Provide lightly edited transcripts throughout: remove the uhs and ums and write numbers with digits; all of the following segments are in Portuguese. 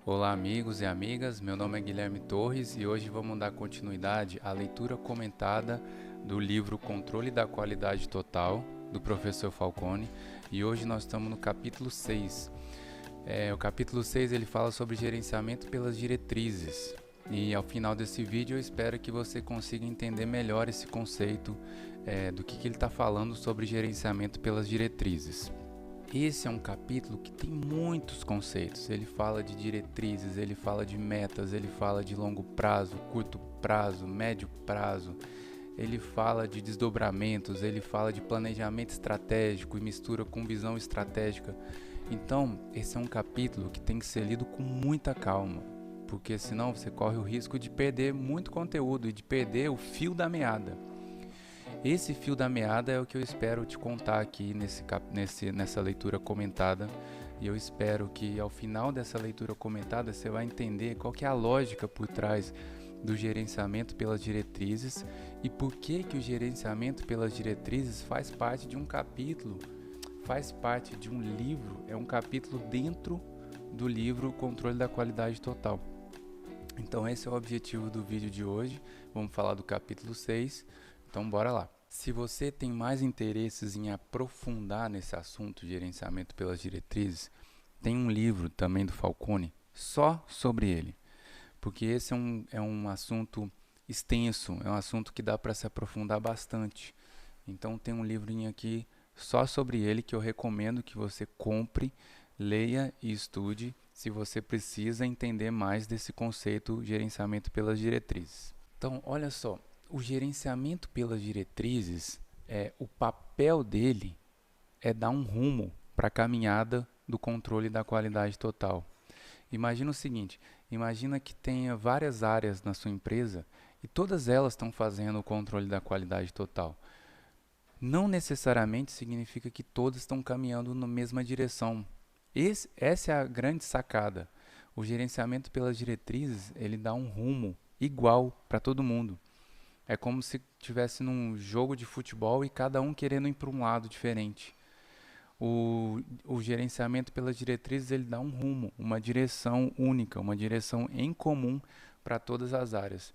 Olá amigos e amigas, meu nome é Guilherme Torres e hoje vamos dar continuidade à leitura comentada do livro Controle da Qualidade Total, do professor Falcone, e hoje nós estamos no capítulo 6. O capítulo 6 ele fala sobre gerenciamento pelas diretrizes, e ao final desse vídeo eu espero que você consiga entender melhor esse conceito do que ele está falando sobre gerenciamento pelas diretrizes. Esse é um capítulo que tem muitos conceitos. Ele fala de diretrizes, ele fala de metas, ele fala de longo prazo, curto prazo, médio prazo. Ele fala de desdobramentos, ele fala de planejamento estratégico e mistura com visão estratégica. Então, esse é um capítulo que tem que ser lido com muita calma, porque senão você corre o risco de perder muito conteúdo e de perder o fio da meada. Esse fio da meada é o que eu espero te contar aqui nessa leitura comentada, e eu espero que ao final dessa leitura comentada você vai entender qual que é a lógica por trás do gerenciamento pelas diretrizes e por que o gerenciamento pelas diretrizes faz parte de um capítulo, faz parte de um livro, é um capítulo dentro do livro Controle da Qualidade Total. Então esse é o objetivo do vídeo de hoje. Vamos falar do capítulo 6, então bora lá. Se você tem mais interesses em aprofundar nesse assunto, gerenciamento pelas diretrizes, tem um livro também do Falcone só sobre ele, porque esse é um assunto extenso, é um assunto que dá para se aprofundar bastante. Então tem um livrinho aqui só sobre ele que eu recomendo que você compre, leia e estude se você precisa entender mais desse conceito gerenciamento pelas diretrizes. Então, olha só, o gerenciamento pelas diretrizes, o papel dele é dar um rumo para a caminhada do controle da qualidade total. Imagina o seguinte, imagina que tenha várias áreas na sua empresa e todas elas estão fazendo o controle da qualidade total. Não necessariamente significa que todas estão caminhando na mesma direção. Essa é a grande sacada. O gerenciamento pelas diretrizes, ele dá um rumo igual para todo mundo. É como se estivesse num jogo de futebol e cada um querendo ir para um lado diferente. O gerenciamento pelas diretrizes ele dá um rumo, uma direção única, uma direção em comum para todas as áreas.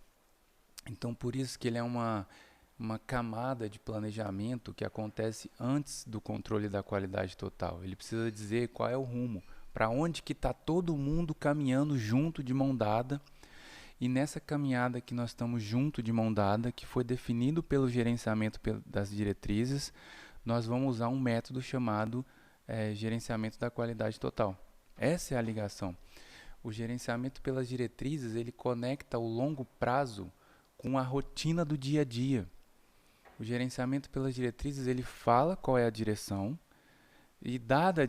Então, por isso que ele é uma camada de planejamento que acontece antes do controle da qualidade total. Ele precisa dizer qual é o rumo, para onde que está todo mundo caminhando junto de mão dada. E nessa caminhada que nós estamos junto de mão dada, que foi definido pelo gerenciamento das diretrizes, nós vamos usar um método chamado gerenciamento da qualidade total. Essa é a ligação. O gerenciamento pelas diretrizes, ele conecta o longo prazo com a rotina do dia a dia. O gerenciamento pelas diretrizes, ele fala qual é a direção, e dada a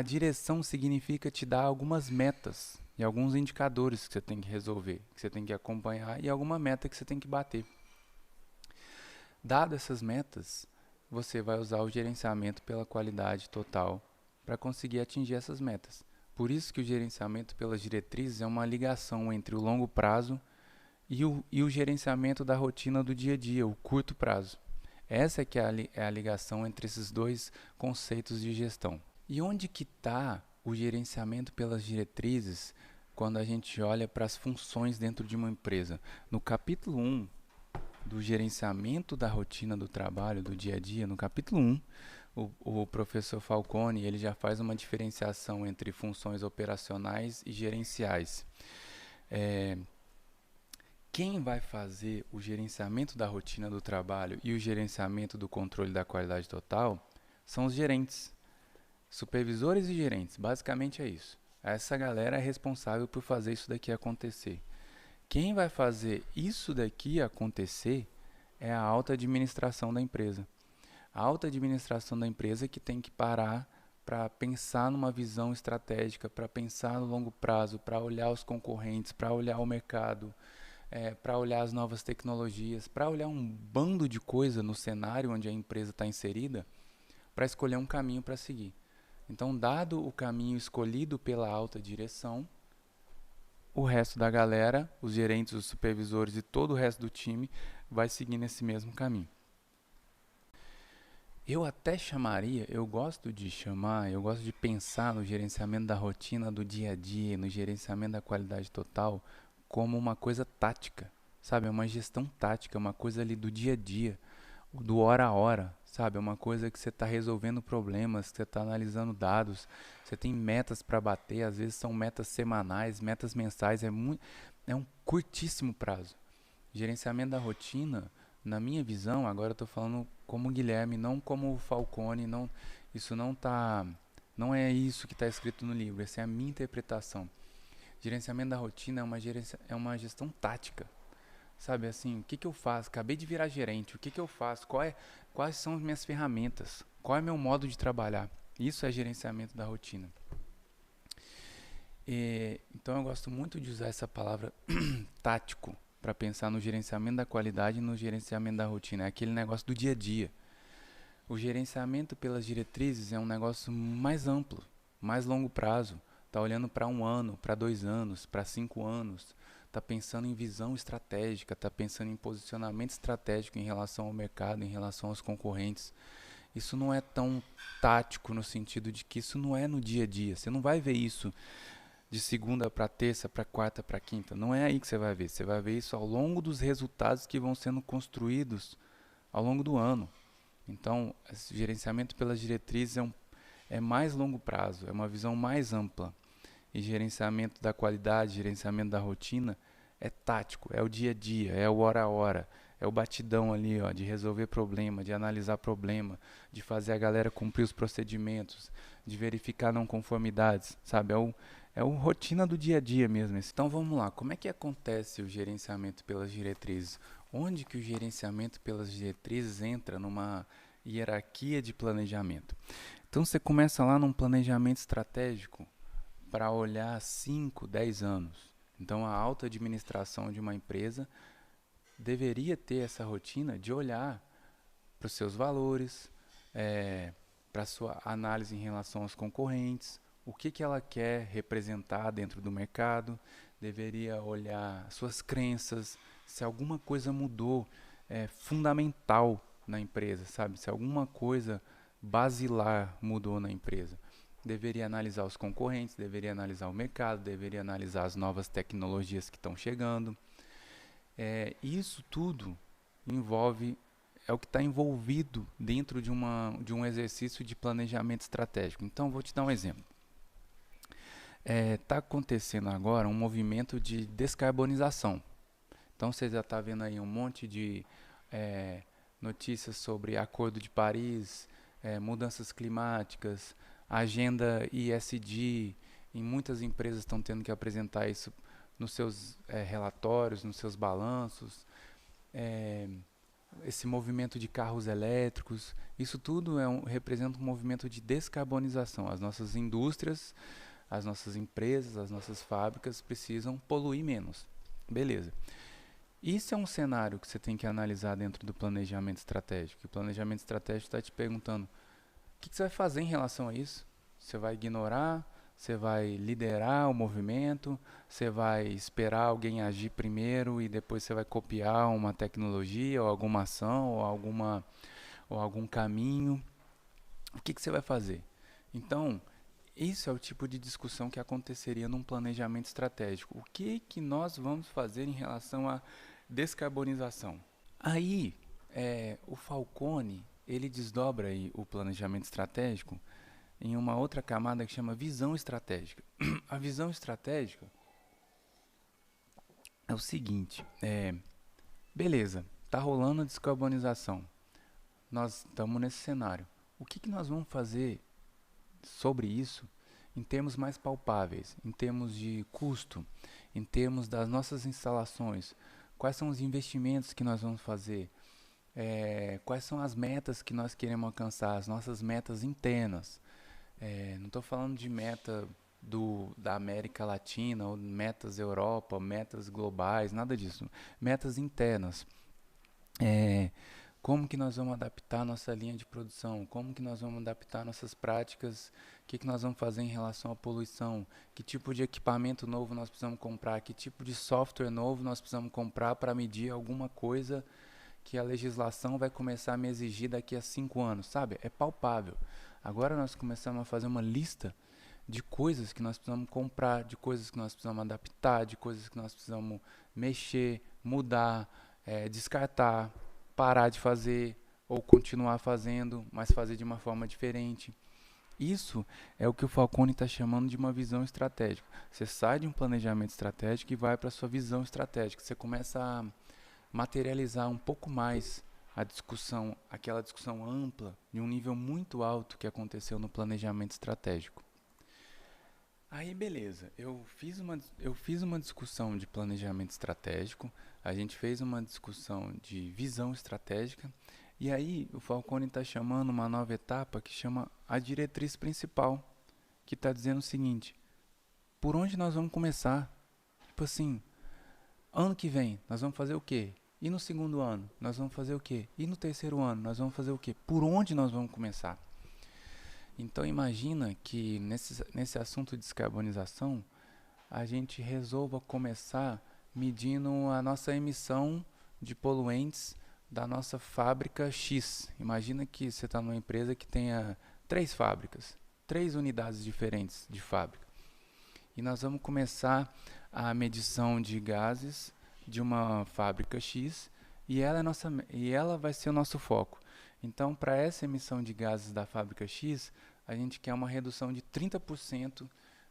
direção significa te dar algumas metas e alguns indicadores que você tem que resolver, que você tem que acompanhar e alguma meta que você tem que bater. Dadas essas metas, você vai usar o gerenciamento pela qualidade total para conseguir atingir essas metas. Por isso que o gerenciamento pelas diretrizes é uma ligação entre o longo prazo e o gerenciamento da rotina do dia a dia, o curto prazo. Essa é que é a ligação entre esses dois conceitos de gestão. E onde que está o gerenciamento pelas diretrizes quando a gente olha para as funções dentro de uma empresa? No capítulo 1 do gerenciamento da rotina do trabalho, do dia a dia, no capítulo 1, o professor Falcone ele já faz uma diferenciação entre funções operacionais e gerenciais. Quem vai fazer o gerenciamento da rotina do trabalho e o gerenciamento do controle da qualidade total são os gerentes, supervisores e gerentes. Basicamente é isso. Essa galera é responsável por fazer isso daqui acontecer. Quem vai fazer isso daqui acontecer é a alta administração da empresa. A alta administração da empresa que tem que parar para pensar numa visão estratégica, para pensar no longo prazo, para olhar os concorrentes, para olhar o mercado, para olhar as novas tecnologias, para olhar um bando de coisa no cenário onde a empresa está inserida, para escolher um caminho para seguir. Então, dado o caminho escolhido pela alta direção, o resto da galera, os gerentes, os supervisores e todo o resto do time vai seguir nesse mesmo caminho. Eu até chamaria, eu gosto de chamar, eu gosto de pensar no gerenciamento da rotina do dia a dia, no gerenciamento da qualidade total, como uma coisa tática, sabe? É uma gestão tática, uma coisa ali do dia a dia, do hora a hora, sabe? É uma coisa que você está resolvendo problemas, que você está analisando dados, você tem metas para bater, às vezes são metas semanais, metas mensais, é um curtíssimo prazo. Gerenciamento da rotina, na minha visão, agora eu estou falando como Guilherme, não como Falcone, não, isso não tá, não é isso que está escrito no livro, essa é a minha interpretação. Gerenciamento da rotina é uma gestão tática, sabe assim, o que eu faço? Acabei de virar gerente, o que eu faço? Quais são as minhas ferramentas? Qual é o meu modo de trabalhar? Isso é gerenciamento da rotina. Então eu gosto muito de usar essa palavra tático para pensar no gerenciamento da qualidade e no gerenciamento da rotina. É aquele negócio do dia a dia. O gerenciamento pelas diretrizes é um negócio mais amplo, mais longo prazo. Está olhando para 1 ano, para 2 anos, para 5 anos. Está pensando em visão estratégica, está pensando em posicionamento estratégico em relação ao mercado, em relação aos concorrentes. Isso não é tão tático no sentido de que isso não é no dia a dia. Você não vai ver isso de segunda para terça, para quarta, para quinta. Não é aí que você vai ver. Você vai ver isso ao longo dos resultados que vão sendo construídos ao longo do ano. Então, esse gerenciamento pelas diretrizes é mais longo prazo, é uma visão mais ampla. E gerenciamento da qualidade, gerenciamento da rotina é tático, é o dia a dia, é o hora a hora, é o batidão ali, ó, de resolver problema, de analisar problema, de fazer a galera cumprir os procedimentos, de verificar não conformidades, sabe? É o rotina do dia a dia mesmo. Então vamos lá, como é que acontece o gerenciamento pelas diretrizes? Onde que o gerenciamento pelas diretrizes entra numa hierarquia de planejamento? Então você começa lá num planejamento estratégico para olhar 5, 10 anos. Então a alta administração de uma empresa deveria ter essa rotina de olhar para os seus valores, para a sua análise em relação aos concorrentes, o que ela quer representar dentro do mercado, deveria olhar suas crenças, se alguma coisa mudou fundamental na empresa, sabe? Se alguma coisa basilar mudou na empresa. Deveria analisar os concorrentes, deveria analisar o mercado, deveria analisar as novas tecnologias que estão chegando. Isso tudo envolve é o que está envolvido dentro de um exercício de planejamento estratégico. Então, vou te dar um exemplo. Está acontecendo agora um movimento de descarbonização. Então, você já está vendo aí um monte de notícias sobre Acordo de Paris, mudanças climáticas, agenda ESG, e muitas empresas estão tendo que apresentar isso nos seus relatórios, nos seus balanços. Esse movimento de carros elétricos, isso tudo representa um movimento de descarbonização. As nossas indústrias, as nossas empresas, as nossas fábricas precisam poluir menos. Beleza. Isso é um cenário que você tem que analisar dentro do planejamento estratégico. O planejamento estratégico está te perguntando o que você vai fazer em relação a isso. Você vai ignorar? Você vai liderar o movimento? Você vai esperar alguém agir primeiro e depois você vai copiar uma tecnologia ou alguma ação ou algum caminho? O que você vai fazer? Então, isso é o tipo de discussão que aconteceria num planejamento estratégico. O que nós vamos fazer em relação à descarbonização? Aí, o Falcone, ele desdobra aí o planejamento estratégico em uma outra camada que chama visão estratégica. A visão estratégica é o seguinte, beleza, está rolando a descarbonização, nós estamos nesse cenário. O que nós vamos fazer sobre isso em termos mais palpáveis, em termos de custo, em termos das nossas instalações? Quais são os investimentos que nós vamos fazer? Quais são as metas que nós queremos alcançar, as nossas metas internas? Não estou falando de meta da América Latina, ou metas Europa, metas globais, nada disso. Metas internas. Como que nós vamos adaptar nossa linha de produção? Como que nós vamos adaptar nossas práticas? O que nós vamos fazer em relação à poluição? Que tipo de equipamento novo nós precisamos comprar? Que tipo de software novo nós precisamos comprar para medir alguma coisa que a legislação vai começar a me exigir daqui a 5 anos, sabe? É palpável. Agora nós começamos a fazer uma lista de coisas que nós precisamos comprar, de coisas que nós precisamos adaptar, de coisas que nós precisamos mexer, mudar, descartar, parar de fazer ou continuar fazendo, mas fazer de uma forma diferente. Isso é o que o Falcone está chamando de uma visão estratégica. Você sai de um planejamento estratégico e vai para a sua visão estratégica. Você começa a materializar um pouco mais a discussão, aquela discussão ampla, de um nível muito alto que aconteceu no planejamento estratégico. Aí beleza, eu fiz uma discussão de planejamento estratégico, a gente fez uma discussão de visão estratégica, e aí o Falcone está chamando uma nova etapa que chama a diretriz principal, que está dizendo o seguinte: por onde nós vamos começar? Tipo assim, ano que vem nós vamos fazer o quê? E no segundo ano nós vamos fazer o quê? E no terceiro ano nós vamos fazer o quê? Por onde nós vamos começar? Então imagina que nesse assunto de descarbonização, a gente resolva começar medindo a nossa emissão de poluentes da nossa fábrica X. Imagina que você está numa empresa que tenha 3 fábricas, 3 unidades diferentes de fábrica. E nós vamos começar a medição de gases de uma fábrica X e ela vai ser o nosso foco. Então, para essa emissão de gases da fábrica X, a gente quer uma redução de 30%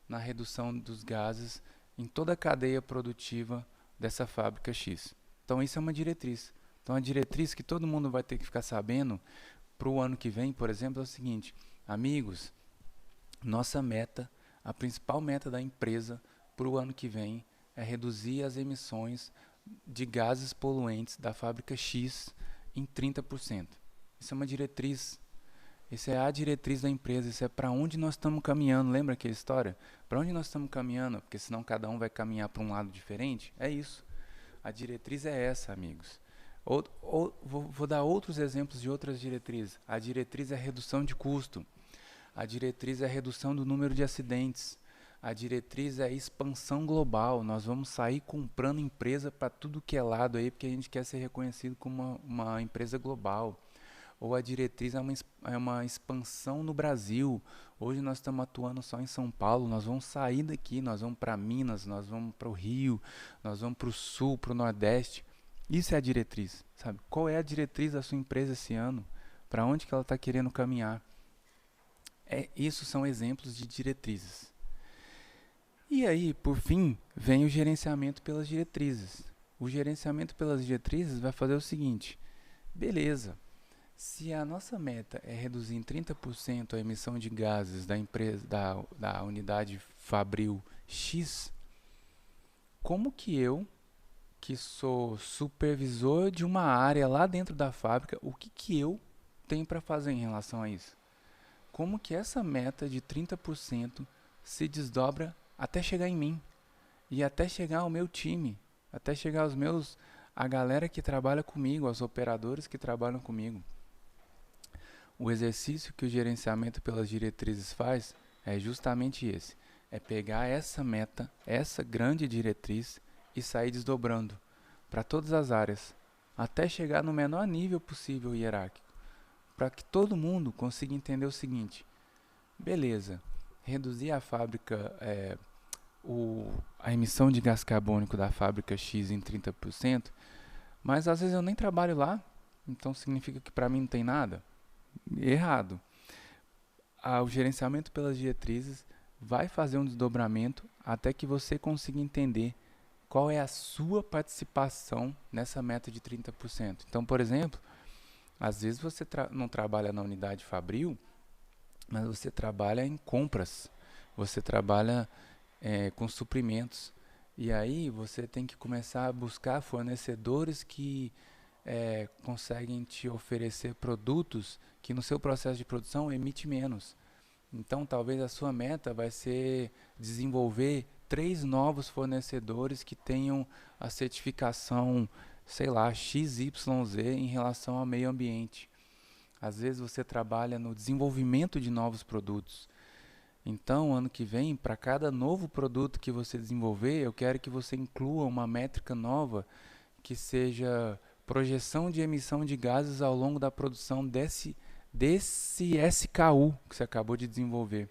na redução dos gases em toda a cadeia produtiva dessa fábrica X. Então, isso é uma diretriz. Então, a diretriz que todo mundo vai ter que ficar sabendo para o ano que vem, por exemplo, é o seguinte: amigos, nossa meta, a principal meta da empresa para o ano que vem é reduzir as emissões de gases poluentes da fábrica X em 30%. Isso é uma diretriz. Isso é a diretriz da empresa. Isso é para onde nós estamos caminhando. Lembra aquela história? Para onde nós estamos caminhando? Porque senão cada um vai caminhar para um lado diferente. É isso. A diretriz é essa, amigos. Vou dar outros exemplos de outras diretrizes. A diretriz é a redução de custo. A diretriz é a redução do número de acidentes. A diretriz é a expansão global. Nós vamos sair comprando empresa para tudo que é lado aí, porque a gente quer ser reconhecido como uma empresa global. Ou a diretriz é uma expansão no Brasil. Hoje nós estamos atuando só em São Paulo, nós vamos sair daqui, nós vamos para Minas, nós vamos para o Rio, nós vamos para o Sul, para o Nordeste. Isso é a diretriz, sabe? Qual é a diretriz da sua empresa esse ano? Para onde que ela está querendo caminhar? Isso são exemplos de diretrizes. E aí, por fim, vem o gerenciamento pelas diretrizes. O gerenciamento pelas diretrizes vai fazer o seguinte: beleza, se a nossa meta é reduzir em 30% a emissão de gases da empresa, da unidade fabril X, como que eu, que sou supervisor de uma área lá dentro da fábrica, o que eu tenho para fazer em relação a isso? Como que essa meta de 30% se desdobra até chegar em mim e até chegar ao meu time, até chegar a galera que trabalha comigo, aos operadores que trabalham comigo? O exercício que o gerenciamento pelas diretrizes faz é justamente esse: é pegar essa meta, essa grande diretriz e sair desdobrando para todas as áreas, até chegar no menor nível possível hierárquico, para que todo mundo consiga entender o seguinte: beleza, reduzir a fábrica, a emissão de gás carbônico da fábrica X em 30%, mas às vezes eu nem trabalho lá, então significa que para mim não tem nada? Errado. O gerenciamento pelas diretrizes vai fazer um desdobramento até que você consiga entender qual é a sua participação nessa meta de 30%. Então, por exemplo, às vezes você não trabalha na unidade fabril, mas você trabalha em compras, você trabalha com suprimentos. E aí você tem que começar a buscar fornecedores que conseguem te oferecer produtos que no seu processo de produção emite menos. Então talvez a sua meta vai ser desenvolver 3 novos fornecedores que tenham a certificação, sei lá, XYZ em relação ao meio ambiente. Às vezes você trabalha no desenvolvimento de novos produtos. Então, ano que vem, para cada novo produto que você desenvolver, eu quero que você inclua uma métrica nova que seja projeção de emissão de gases ao longo da produção desse SKU que você acabou de desenvolver.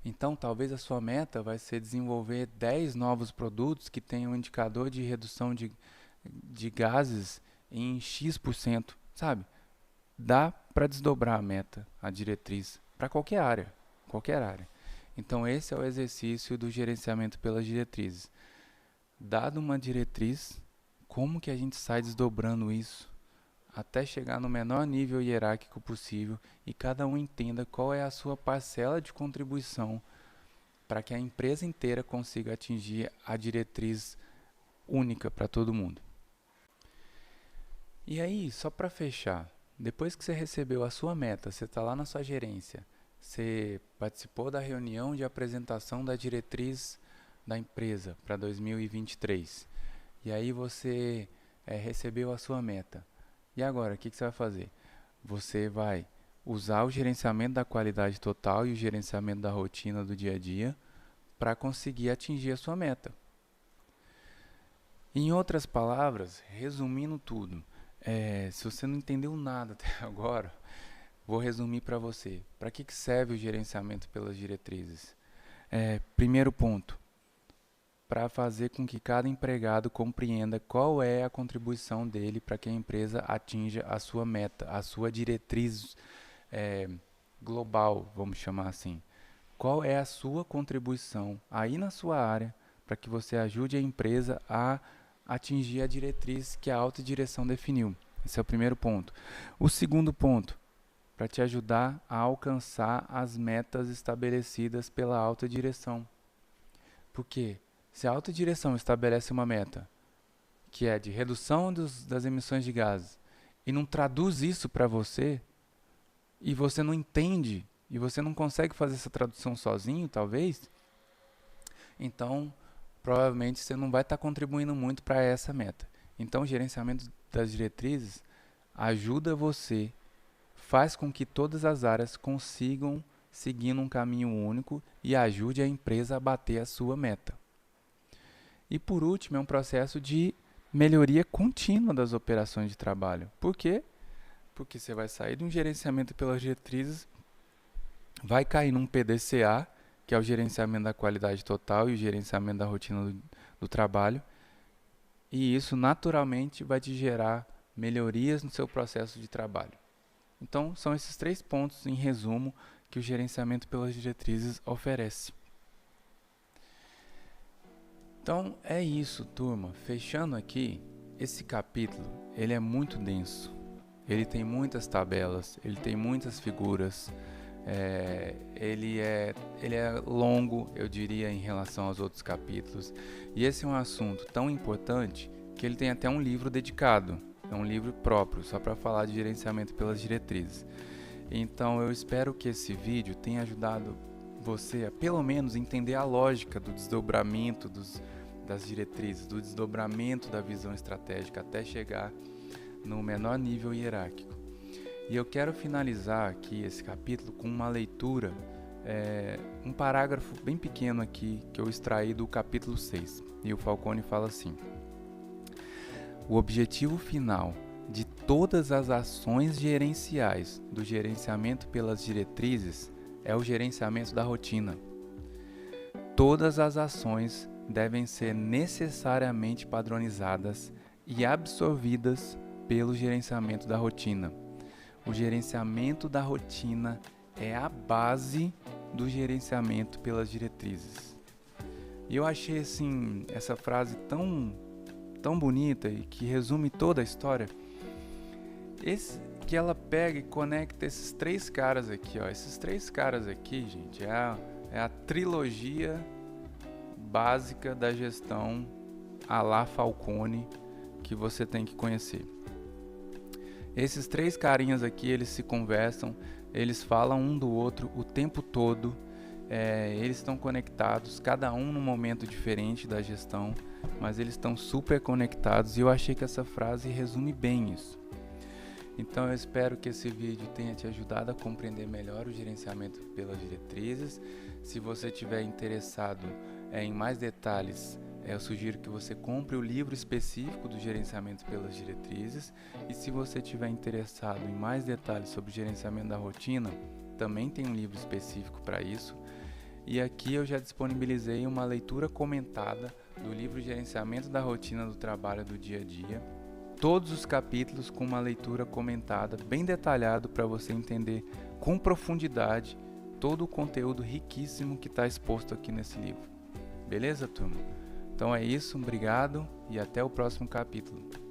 Então, talvez a sua meta vai ser desenvolver 10 novos produtos que tenham um indicador de redução de gases em X%, sabe? Dá para desdobrar a meta, a diretriz, para qualquer área, qualquer área. Então, esse é o exercício do gerenciamento pelas diretrizes. Dado uma diretriz, como que a gente sai desdobrando isso até chegar no menor nível hierárquico possível e cada um entenda qual é a sua parcela de contribuição para que a empresa inteira consiga atingir a diretriz única para todo mundo. E aí, só para fechar, depois que você recebeu a sua meta, você está lá na sua gerência, você participou da reunião de apresentação da diretriz da empresa para 2023, e aí você recebeu a sua meta. E agora, o que você vai fazer? Você vai usar o gerenciamento da qualidade total e o gerenciamento da rotina do dia a dia para conseguir atingir a sua meta. Em outras palavras, resumindo tudo, se você não entendeu nada até agora, vou resumir para você. Para que serve o gerenciamento pelas diretrizes? Primeiro ponto, para fazer com que cada empregado compreenda qual é a contribuição dele para que a empresa atinja a sua meta, a sua diretriz global, vamos chamar assim. Qual é a sua contribuição aí na sua área para que você ajude a empresa a atingir a diretriz que a alta direção definiu? Esse é o primeiro ponto. O segundo ponto, para te ajudar a alcançar as metas estabelecidas pela alta direção. Por quê? Se a alta direção estabelece uma meta que é de redução das emissões de gases e não traduz isso para você, e você não entende, e você não consegue fazer essa tradução sozinho, talvez, então provavelmente você não vai estar contribuindo muito para essa meta. Então o gerenciamento das diretrizes ajuda você, faz com que todas as áreas consigam seguir um caminho único e ajude a empresa a bater a sua meta. E por último, é um processo de melhoria contínua das operações de trabalho. Por quê? Porque você vai sair de um gerenciamento pelas diretrizes, vai cair num PDCA, que é o gerenciamento da qualidade total e o gerenciamento da rotina do trabalho, e isso naturalmente vai te gerar melhorias no seu processo de trabalho. Então, são esses 3 pontos, em resumo, que o gerenciamento pelas diretrizes oferece. Então é isso, turma. Fechando aqui, esse capítulo ele é muito denso. Ele tem muitas tabelas, ele tem muitas figuras. Ele é longo, eu diria, em relação aos outros capítulos. E esse é um assunto tão importante que ele tem até um livro dedicado. É um livro próprio, só para falar de gerenciamento pelas diretrizes. Então eu espero que esse vídeo tenha ajudado você a pelo menos entender a lógica do desdobramento das diretrizes, do desdobramento da visão estratégica até chegar no menor nível hierárquico. E eu quero finalizar aqui esse capítulo com uma leitura, um parágrafo bem pequeno aqui que eu extraí do capítulo 6. E o Falcone fala assim: o objetivo final de todas as ações gerenciais do gerenciamento pelas diretrizes é o gerenciamento da rotina. Todas as ações devem ser necessariamente padronizadas e absorvidas pelo gerenciamento da rotina. O gerenciamento da rotina é a base do gerenciamento pelas diretrizes. E eu achei assim, essa frase tão bonita e que resume toda a história. Que ela pega e conecta esses 3 caras aqui, ó. Esses 3 caras aqui, gente, é a trilogia básica da gestão à la Falcone que você tem que conhecer. Esses 3 carinhas aqui, eles se conversam, eles falam um do outro o tempo todo, eles estão conectados, cada um num momento diferente da gestão, mas eles estão super conectados, e eu achei que essa frase resume bem isso. Então eu espero que esse vídeo tenha te ajudado a compreender melhor o gerenciamento pelas diretrizes. Se você estiver interessado em mais detalhes, eu sugiro que você compre o livro específico do gerenciamento pelas diretrizes, e se você estiver interessado em mais detalhes sobre gerenciamento da rotina, também tem um livro específico para isso. E aqui eu já disponibilizei uma leitura comentada do livro Gerenciamento da Rotina do Trabalho do Dia a Dia, todos os capítulos com uma leitura comentada bem detalhado para você entender com profundidade todo o conteúdo riquíssimo que está exposto aqui nesse livro. Beleza, turma? Então é isso, obrigado e até o próximo capítulo.